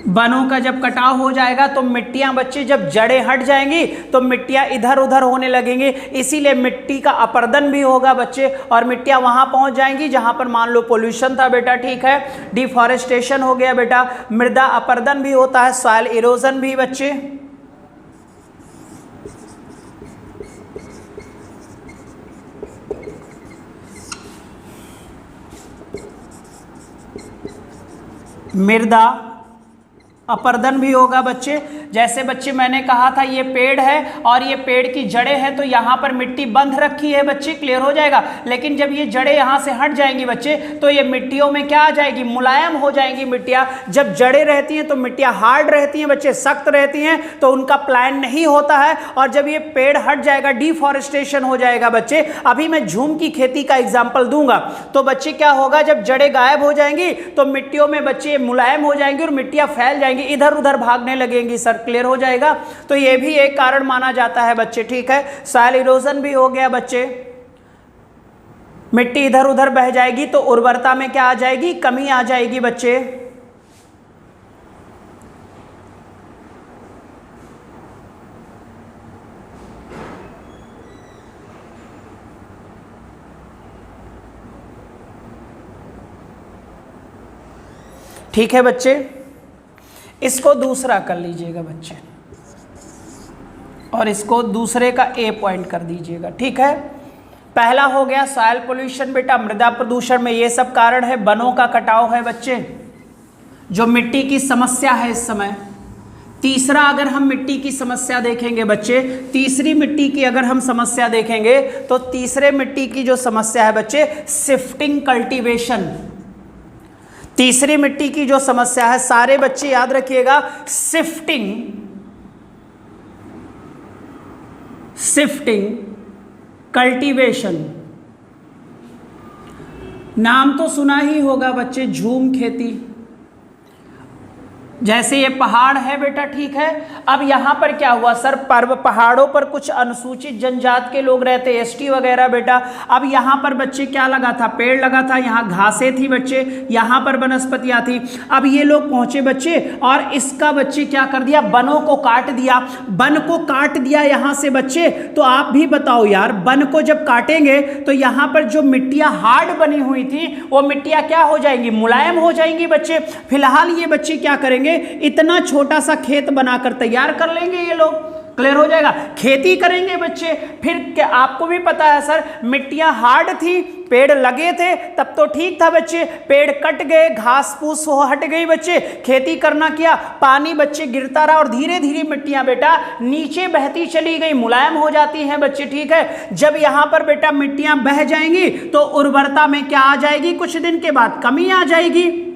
वनों का जब कटाव हो जाएगा तो मिट्टियां बच्चे, जब जड़ें हट जाएंगी तो मिट्टियां इधर उधर होने लगेंगी, इसीलिए मिट्टी का अपरदन भी होगा बच्चे, और मिट्टियां वहां पहुंच जाएंगी जहां पर मान लो पोल्यूशन था बेटा, ठीक है। डिफॉरेस्टेशन हो गया बेटा, मृदा अपरदन भी होता है, सॉइल इरोजन भी बच्चे। मृदा अपरदन भी होगा बच्चे। जैसे बच्चे मैंने कहा था ये पेड़ है और ये पेड़ की जड़ें हैं, तो यहाँ पर मिट्टी बंध रखी है बच्चे, क्लियर हो जाएगा। लेकिन जब ये जड़ें यहाँ से हट जाएंगी बच्चे तो ये मिट्टियों में क्या आ जाएगी, मुलायम हो जाएंगी मिट्टियाँ। जब जड़ें रहती हैं तो मिट्टियाँ हार्ड रहती हैं बच्चे, सख्त रहती हैं, तो उनका प्लान नहीं होता है। और जब ये पेड़ हट जाएगा, डिफॉरेस्टेशन हो जाएगा बच्चे। अभी मैं झूम की खेती का एग्जाम्पल दूंगा, तो बच्चे क्या होगा, जब जड़ें गायब हो जाएंगी तो मिट्टियों में बच्चे मुलायम हो जाएंगी और मिट्टियाँ फैल जाएंगी, इधर उधर भागने लगेंगी सर, क्लियर हो जाएगा। तो ये भी एक कारण माना जाता है बच्चे, ठीक है। सॉइल इरोजन भी हो गया बच्चे, मिट्टी इधर उधर बह जाएगी तो उर्वरता में क्या आ जाएगी, कमी आ जाएगी बच्चे। ठीक है बच्चे, इसको दूसरा कर लीजिएगा बच्चे, और इसको दूसरे का ए पॉइंट कर दीजिएगा, ठीक है। पहला हो गया सॉइल पोल्यूशन बेटा, मृदा प्रदूषण में ये सब कारण है। वनों का कटाव है बच्चे, जो मिट्टी की समस्या है इस समय। तीसरा अगर हम मिट्टी की समस्या देखेंगे बच्चे, तीसरी मिट्टी की अगर हम समस्या देखेंगे तो तीसरे मिट्टी की जो समस्या है बच्चे, शिफ्टिंग कल्टीवेशन। तीसरी मिट्टी की जो समस्या है, सारे बच्चे याद रखिएगा, शिफ्टिंग कल्टीवेशन। नाम तो सुना ही होगा बच्चे, झूम खेती। जैसे ये पहाड़ है बेटा, ठीक है। अब यहाँ पर क्या हुआ सर, पहाड़ों पर कुछ अनुसूचित जनजाति के लोग रहते, एसटी वगैरह बेटा। अब यहाँ पर बच्चे क्या लगा था, पेड़ लगा था, यहाँ घासें थी बच्चे, यहाँ पर वनस्पतियाँ थी। अब ये लोग पहुँचे बच्चे और इसका बच्चे क्या कर दिया, वनों को काट दिया। वन को काट दिया यहाँ से बच्चे, तो आप भी बताओ यार, वन को जब काटेंगे तो यहाँ पर जो मिट्टियाँ हार्ड बनी हुई थी वो मिट्टियाँ क्या हो जाएंगी, मुलायम हो जाएंगी बच्चे। फिलहाल ये बच्चे क्या करेंगे, इतना छोटा सा खेत बनाकर तैयार कर लेंगे ये लोग, क्लियर हो जाएगा। खेती करेंगे बच्चे, फिर क्या आपको भी पता है सर, मिट्टियां हार्ड थी, पेड़ लगे थे तब तो ठीक था बच्चे, पेड़ कट गए, घास फूस हट गई बच्चे, खेती करना क्या, पानी बच्चे गिरता रहा और धीरे धीरे मिट्टियां बेटा नीचे बहती चली गई, मुलायम हो जाती हैं बच्चे, ठीक है। जब यहां पर बेटा मिट्टियां बह जाएंगी तो उर्वरता में क्या आ जाएगी, कुछ दिन के बाद कमी आ जाएगी।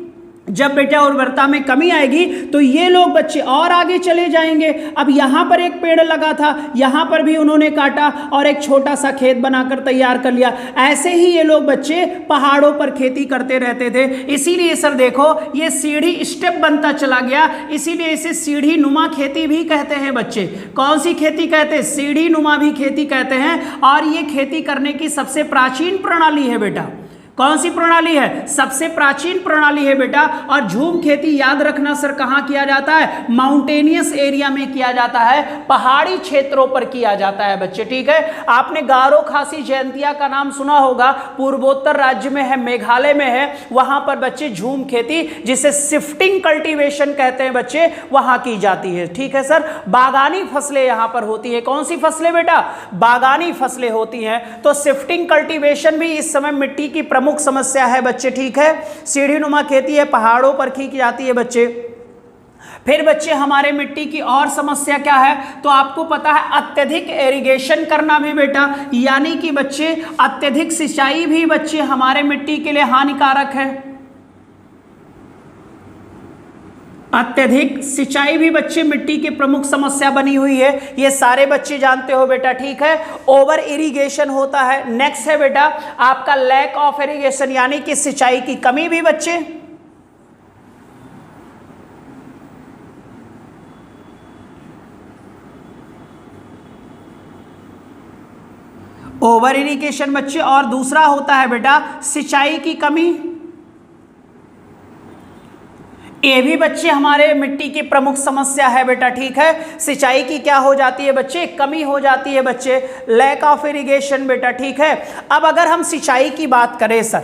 जब बेटा उर्वरता में कमी आएगी तो ये लोग बच्चे और आगे चले जाएंगे। अब यहाँ पर एक पेड़ लगा था, यहाँ पर भी उन्होंने काटा और एक छोटा सा खेत बनाकर तैयार कर लिया। ऐसे ही ये लोग बच्चे पहाड़ों पर खेती करते रहते थे। इसीलिए सर देखो ये सीढ़ी स्टेप बनता चला गया, इसीलिए इसे सीढ़ी नुमा खेती भी कहते हैं बच्चे। कौन सी खेती कहते हैं, सीढ़ी नुमा भी खेती कहते हैं। और ये खेती करने की सबसे प्राचीन प्रणाली है बेटा। कौन सी प्रणाली है, सबसे प्राचीन प्रणाली है बेटा। और झूम खेती याद रखना सर कहाँ किया जाता है, माउंटेनियस एरिया में किया जाता है, पहाड़ी क्षेत्रों पर किया जाता है बच्चे, ठीक है। आपने गारो खासी जयंतिया का नाम सुना होगा, पूर्वोत्तर राज्य में है, मेघालय में है, वहां पर बच्चे झूम खेती जिसे शिफ्टिंग कल्टीवेशन कहते हैं बच्चे, वहां की जाती है, ठीक है सर। बागानी फसलें यहां पर होती है। कौन सी फसलें बेटा, बागानी फसलें होती हैं। तो शिफ्टिंग कल्टीवेशन भी इस समय मिट्टी की प्रमुख समस्या है बच्चे, ठीक है। सीढ़ी नुमा खेती है, पहाड़ों पर की जाती है बच्चे। फिर बच्चे हमारे मिट्टी की और समस्या क्या है, तो आपको पता है अत्यधिक इरिगेशन करना भी बेटा, यानी कि बच्चे अत्यधिक सिंचाई भी बच्चे हमारे मिट्टी के लिए हानिकारक है। अत्यधिक सिंचाई भी बच्चे मिट्टी की प्रमुख समस्या बनी हुई है, ये सारे बच्चे जानते हो बेटा, ठीक है। ओवर इरिगेशन होता है। नेक्स्ट है बेटा आपका लैक ऑफ इरिगेशन, यानी कि सिंचाई की कमी भी बच्चे। ओवर इरिगेशन बच्चे, और दूसरा होता है बेटा सिंचाई की कमी। ये भी बच्चे हमारे मिट्टी की प्रमुख समस्या है बेटा, ठीक है। सिंचाई की क्या हो जाती है बच्चे, कमी हो जाती है बच्चे, लैक ऑफ इरिगेशन बेटा, ठीक है। अब अगर हम सिंचाई की बात करें सर,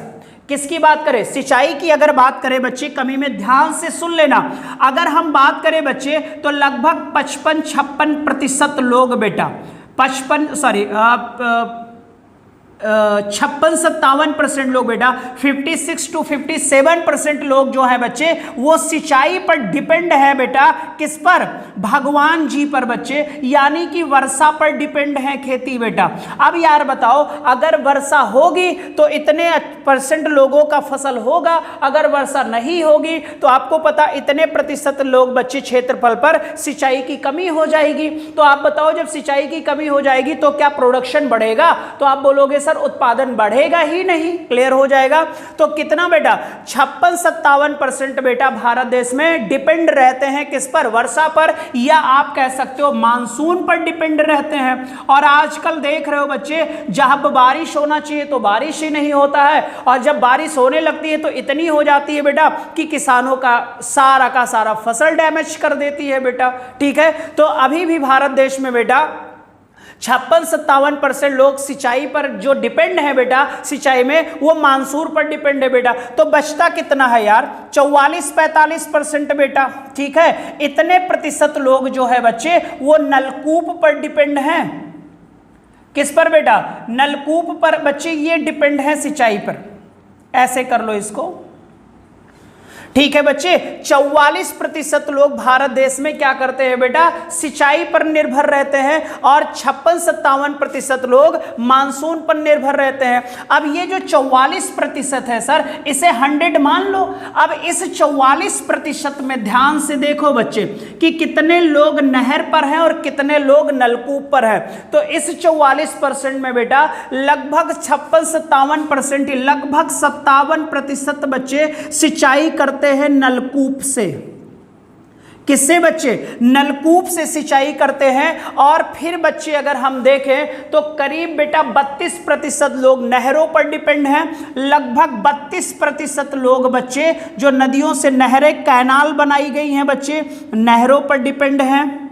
किसकी बात करें, सिंचाई की अगर बात करें बच्चे, कमी में ध्यान से सुन लेना। अगर हम बात करें बच्चे तो लगभग 55-56% लोग बेटा 56-57% लोग बेटा 56 to 57% लोग जो है बच्चे वो सिंचाई पर डिपेंड है बेटा। किस पर, भगवान जी पर बच्चे, यानी कि वर्षा पर डिपेंड है खेती बेटा। अब यार बताओ, अगर वर्षा होगी तो इतने % लोगों का फसल होगा, अगर वर्षा नहीं होगी तो आपको पता इतने प्रतिशत लोग बच्चे क्षेत्रफल पर सिंचाई की कमी हो जाएगी। तो आप बताओ जब सिंचाई की कमी हो जाएगी तो क्या प्रोडक्शन बढ़ेगा, तो आप बोलोगे सर उत्पादन बढ़ेगा ही नहीं। क्लियर हो जाएगा। तो कितना बेटा 56-57% बेटा भारत देश में डिपेंड रहते हैं किस पर, वर्षा पर, या आप कह सकते हो मानसून पर डिपेंड रहते हैं। और आजकल देख रहे हो बच्चे, जब बारिश होना चाहिए तो बारिश ही नहीं होता है, और जब बारिश होने लगती है तो इतनी हो जाती है बेटा कि किसानों का सारा फसल डैमेज कर देती है बेटा, ठीक है। तो अभी भी भारत देश में बेटा 56-57% लोग सिंचाई पर जो डिपेंड है बेटा, सिंचाई में वो मानसून पर डिपेंड है बेटा। तो बचता कितना है यार, 44-45% बेटा, ठीक है। इतने प्रतिशत लोग जो है बच्चे वो नलकूप पर डिपेंड हैं। किस पर बेटा, नलकूप पर बच्चे ये डिपेंड है सिंचाई पर। ऐसे कर लो इसको, ठीक है बच्चे। 44% लोग भारत देश में क्या करते हैं बेटा, सिंचाई पर निर्भर रहते हैं, और 56-57% लोग मानसून पर निर्भर रहते हैं। अब ये जो 44% है सर, इसे 100 मान लो। अब इस 44% में ध्यान से देखो बच्चे कि कितने लोग नहर पर हैं और कितने लोग नलकूप पर हैं। तो इस 44% में बेटा लगभग 56-57%, लगभग 57% बच्चे सिंचाई करते हैं नलकूप से। किससे बच्चे, नलकूप से सिंचाई करते हैं। और फिर बच्चे अगर हम देखें तो करीब बेटा 32% लोग नहरों पर डिपेंड हैं। लगभग 32% लोग बच्चे जो नदियों से नहरें, कैनाल बनाई गई हैं बच्चे, नहरों पर डिपेंड हैं।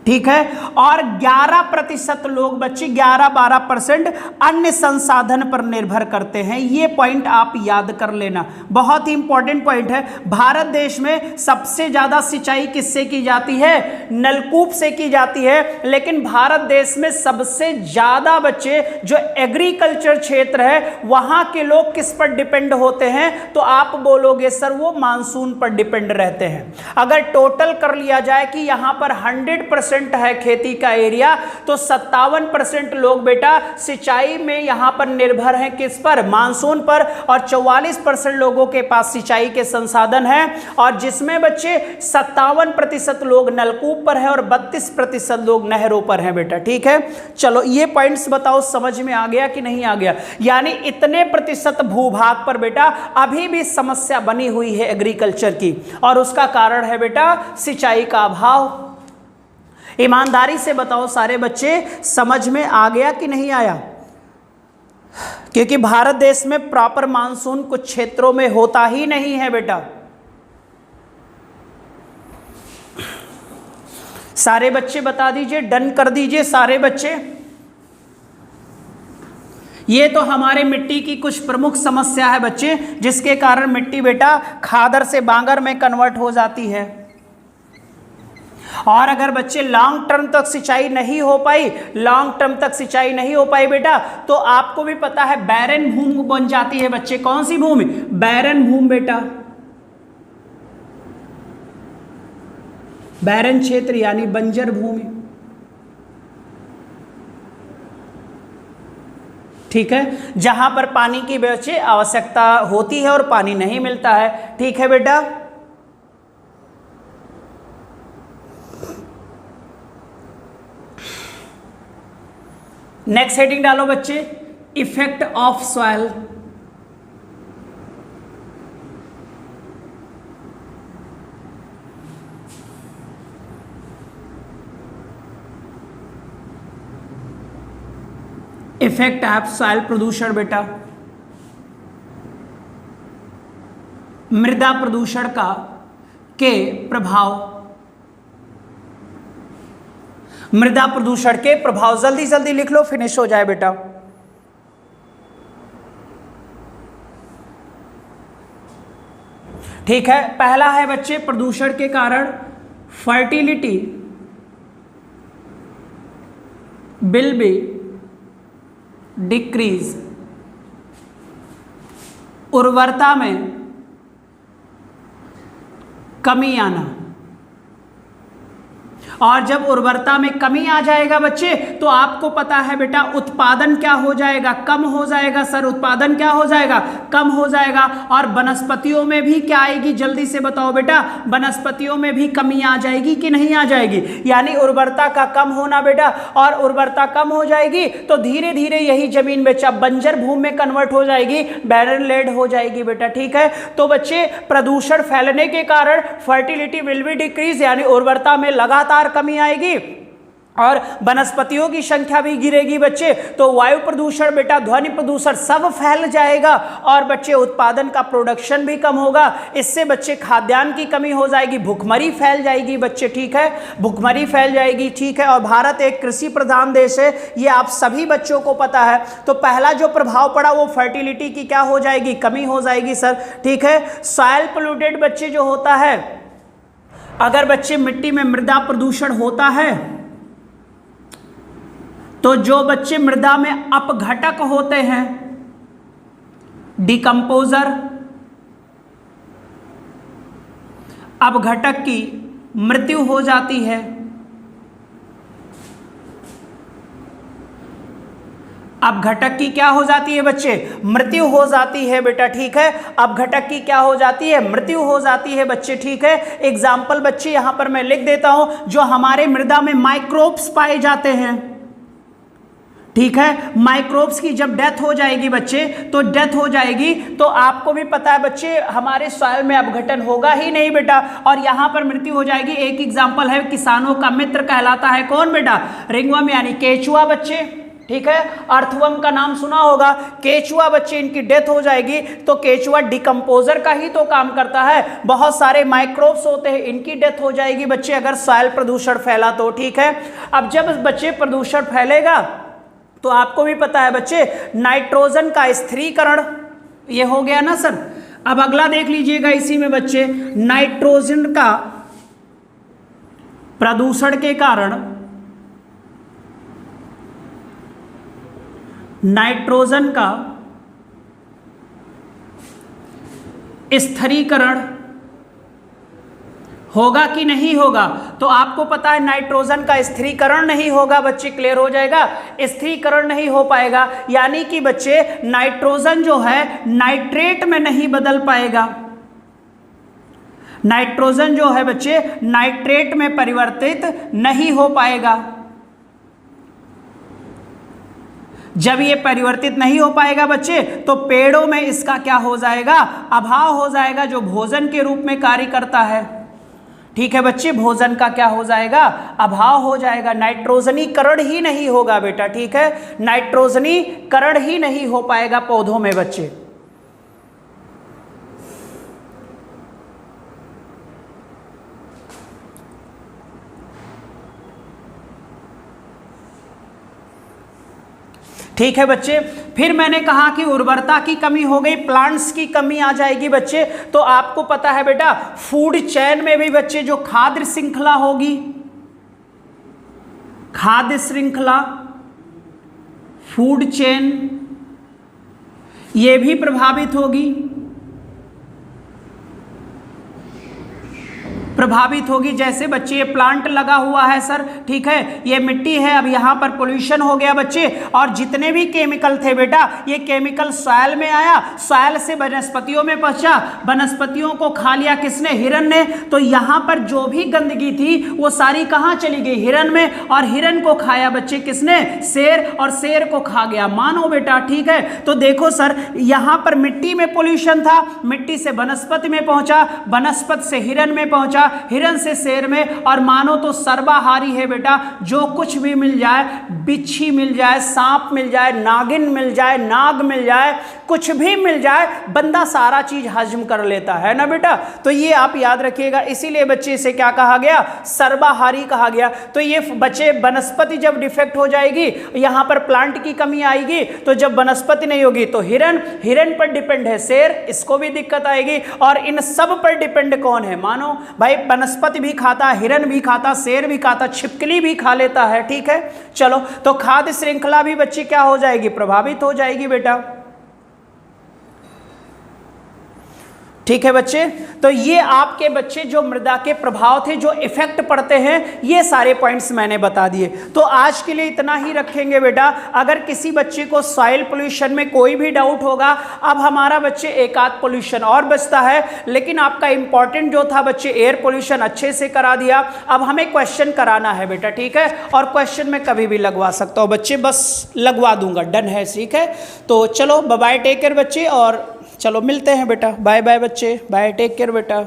ठीक है, और 11% लोग बच्चे 11-12% अन्य संसाधन पर निर्भर करते हैं। ये पॉइंट आप याद कर लेना, बहुत ही इंपॉर्टेंट पॉइंट है। भारत देश में सबसे ज्यादा सिंचाई किससे की जाती है? नलकूप से की जाती है। लेकिन भारत देश में सबसे ज्यादा बच्चे जो एग्रीकल्चर क्षेत्र है वहां के लोग किस पर डिपेंड होते हैं? तो आप बोलोगे सर वो मानसून पर डिपेंड रहते हैं। अगर टोटल कर लिया जाए कि यहां पर 100% है खेती का एरिया, तो 57% लोग बेटा सिंचाई में यहां पर निर्भर हैं। किस पर? मानसून पर। और 44% लोगों के पास सिंचाई के संसाधन हैं, और जिसमें बच्चे 57% लोग नलकूप पर हैं और 32% लोग नहरों पर हैं बेटा। ठीक है, चलो ये पॉइंट्स बताओ समझ में आ गया कि नहीं आ गया? यानी इतने प्रतिशत भूभाग पर बेटा अभी भी समस्या बनी हुई है एग्रीकल्चर की, और उसका कारण है बेटा सिंचाई का अभाव। ईमानदारी से बताओ सारे बच्चे, समझ में आ गया कि नहीं आया? क्योंकि भारत देश में प्रॉपर मानसून कुछ क्षेत्रों में होता ही नहीं है बेटा। सारे बच्चे बता दीजिए, डन कर दीजिए सारे बच्चे। ये तो हमारे मिट्टी की कुछ प्रमुख समस्या है बच्चे, जिसके कारण मिट्टी बेटा खादर से बांगर में कन्वर्ट हो जाती है। और अगर बच्चे लॉन्ग टर्म तक सिंचाई नहीं हो पाई बेटा, तो आपको भी पता है बैरन भूमि बन जाती है बच्चे। कौन सी भूमि? बैरन भूमि बेटा, बैरन क्षेत्र यानी बंजर भूमि। ठीक है, जहां पर पानी की बच्चे आवश्यकता होती है और पानी नहीं मिलता है। ठीक है बेटा, नेक्स्ट हेडिंग डालो बच्चे, effect of soil. Effect of soil प्रदूषण बेटा, मृदा प्रदूषण के प्रभाव, मृदा प्रदूषण के प्रभाव। जल्दी जल्दी लिख लो, फिनिश हो जाए बेटा। ठीक है, पहला है बच्चे प्रदूषण के कारण फर्टिलिटी विल बी डिक्रीज, उर्वरता में कमी आना। और जब उर्वरता में कमी आ जाएगा बच्चे, तो आपको पता है बेटा उत्पादन क्या हो जाएगा? कम हो जाएगा। सर उत्पादन क्या हो जाएगा? कम हो जाएगा। और वनस्पतियों में भी क्या आएगी? जल्दी से बताओ बेटा, वनस्पतियों में भी कमी आ जाएगी कि नहीं आ जाएगी? यानी उर्वरता का कम होना बेटा, और उर्वरता कम हो जाएगी तो धीरे धीरे यही जमीन बेटा बंजर भूमि में कन्वर्ट हो जाएगी, बैरन लैंड हो जाएगी बेटा। ठीक है, तो बच्चे प्रदूषण फैलने के कारण फर्टिलिटी विल बी डिक्रीज, यानी उर्वरता में लगातार कमी आएगी और वनस्पतियों की संख्या भी गिरेगी बच्चे। तो वायु प्रदूषण बेटा, ध्वनि प्रदूषण सब फैल जाएगा, और बच्चे उत्पादन का प्रोडक्शन भी कम होगा। इससे बच्चे खाद्यान्न की कमी हो जाएगी, भुखमरी फैल जाएगी बच्चे। ठीक है, भुखमरी फैल जाएगी। ठीक है, और भारत एक कृषि प्रधान देश है, ये आप सभी बच्चों को पता है। तो पहला जो प्रभाव पड़ा वो फर्टिलिटी की क्या हो जाएगी? कमी हो जाएगी सर। ठीक है, सॉइल पोल्यूटेड बच्चे जो होता है, अगर बच्चे मिट्टी में मृदा प्रदूषण होता है तो जो बच्चे मृदा में अपघटक होते हैं, डिकम्पोजर, अपघटक की मृत्यु हो जाती है। अपघटक की क्या हो जाती है बच्चे? मृत्यु हो जाती है बेटा। ठीक है, अपघटक की क्या हो जाती है? मृत्यु हो जाती है बच्चे। ठीक है, एग्जाम्पल बच्चे यहां पर मैं लिख देता हूं, जो हमारे मृदा में माइक्रोब्स पाए जाते हैं। ठीक है, माइक्रोब्स की जब डेथ हो जाएगी बच्चे, तो डेथ हो जाएगी तो आपको भी पता है बच्चे हमारे सॉइल में अपघटन होगा ही नहीं बेटा, और यहां पर मृत्यु हो जाएगी। एक एग्जाम्पल है, किसानों का मित्र कहलाता है कौन बेटा? रिंगवर्म यानी केचुआ बच्चे। ठीक है। अर्थवर्म का नाम सुना होगा। केचुआ बच्चे इनकी डेथ हो जाएगी तो केचुआ डिकम्पोजर का ही तो काम करता है। बहुत सारे माइक्रोब्स होते हैं, इनकी डेथ हो जाएगी बच्चे अगर सॉइल प्रदूषण फैला तो, ठीक है। अब जब बच्चे प्रदूषण फैलेगा तो आपको भी पता है बच्चे नाइट्रोजन का स्थिरीकरण, ये हो गया ना सर। अब अगला देख लीजिएगा इसी में बच्चे, नाइट्रोजन का प्रदूषण के कारण नाइट्रोजन का स्थिरीकरण होगा कि नहीं होगा? तो आपको पता है नाइट्रोजन का स्थिरीकरण नहीं होगा बच्चे, क्लियर हो जाएगा। स्थिरीकरण नहीं हो पाएगा यानी कि बच्चे नाइट्रोजन जो है नाइट्रेट में नहीं बदल पाएगा। नाइट्रोजन जो है बच्चे नाइट्रेट में परिवर्तित नहीं हो पाएगा। जब ये परिवर्तित नहीं हो पाएगा बच्चे तो पेड़ों में इसका क्या हो जाएगा? अभाव हो जाएगा, जो भोजन के रूप में कार्य करता है। ठीक है बच्चे, भोजन का क्या हो जाएगा? अभाव हो जाएगा। नाइट्रोजनीकरण ही नहीं होगा बेटा, ठीक है। नाइट्रोजनीकरण ही नहीं हो पाएगा पौधों में बच्चे। ठीक है बच्चे। फिर मैंने कहा कि उर्वरता की कमी हो गई, प्लांट्स की कमी आ जाएगी बच्चे। तो आपको पता है बेटा फूड चेन में भी बच्चे जो खाद्य श्रृंखला होगी, खाद्य श्रृंखला, फूड चेन, ये भी प्रभावित होगी, प्रभावित होगी। जैसे बच्चे ये प्लांट लगा हुआ है सर, ठीक है, ये मिट्टी है, अब यहाँ पर पोल्यूशन हो गया बच्चे, और जितने भी केमिकल थे बेटा ये केमिकल सॉइल में आया, सॉइल से वनस्पतियों में पहुंचा, वनस्पतियों को खा लिया किसने? हिरन ने। तो यहाँ पर जो भी गंदगी थी वो सारी कहाँ चली गई? हिरन में। और हिरन को खाया बच्चे किसने? शेर, और शेर को खा गया मानव बेटा, ठीक है। तो देखो सर यहाँ पर मिट्टी में पोल्यूशन था, मिट्टी से वनस्पति में पहुंचा, वनस्पति से हिरन में पहुंचा, हिरन से शेर में, और मानो तो सर्वाहारी है बेटा, जो कुछ भी मिल जाए, बिच्छी मिल जाए, सांप मिल जाए, नागिन मिल जाए, नाग मिल जाए, कुछ भी मिल जाए, बंदा सारा चीज हजम कर लेता है ना बेटा। तो ये आप याद रखिएगा, इसीलिए बच्चे इसे क्या कहा गया? सर्वाहारी कहा गया। तो ये बच्चे वनस्पति जब डिफेक्ट हो जाएगी, यहाँ पर प्लांट की कमी आएगी, तो जब वनस्पति नहीं होगी तो हिरन, हिरन पर डिपेंड है शेर, इसको भी दिक्कत आएगी। और इन सब पर डिपेंड कौन है? मानो भाई वनस्पति भी खाता, हिरन भी खाता, शेर भी खाता, छिपकली भी खा लेता है, ठीक है। चलो, तो खाद्य श्रृंखला भी बच्ची क्या हो जाएगी? प्रभावित हो जाएगी बेटा, ठीक है बच्चे। तो ये आपके बच्चे जो मृदा के प्रभाव थे, जो इफेक्ट पड़ते हैं, ये सारे पॉइंट्स मैंने बता दिए। तो आज के लिए इतना ही रखेंगे बेटा। अगर किसी बच्चे को सॉइल पोल्यूशन में कोई भी डाउट होगा, अब हमारा बच्चे एक आध पोल्यूशन और बचता है, लेकिन आपका इंपॉर्टेंट जो था बच्चे एयर पोल्यूशन अच्छे से करा दिया। अब हमें क्वेश्चन कराना है बेटा, ठीक है। और क्वेश्चन में कभी भी लगवा सकता हूँ बच्चे, बस लगवा दूंगा, डन है, ठीक है। तो चलो बाय बाय, टेक केयर बच्चे, और चलो मिलते हैं बेटा, बाय बाय बच्चे, बाय, टेक केयर बेटा।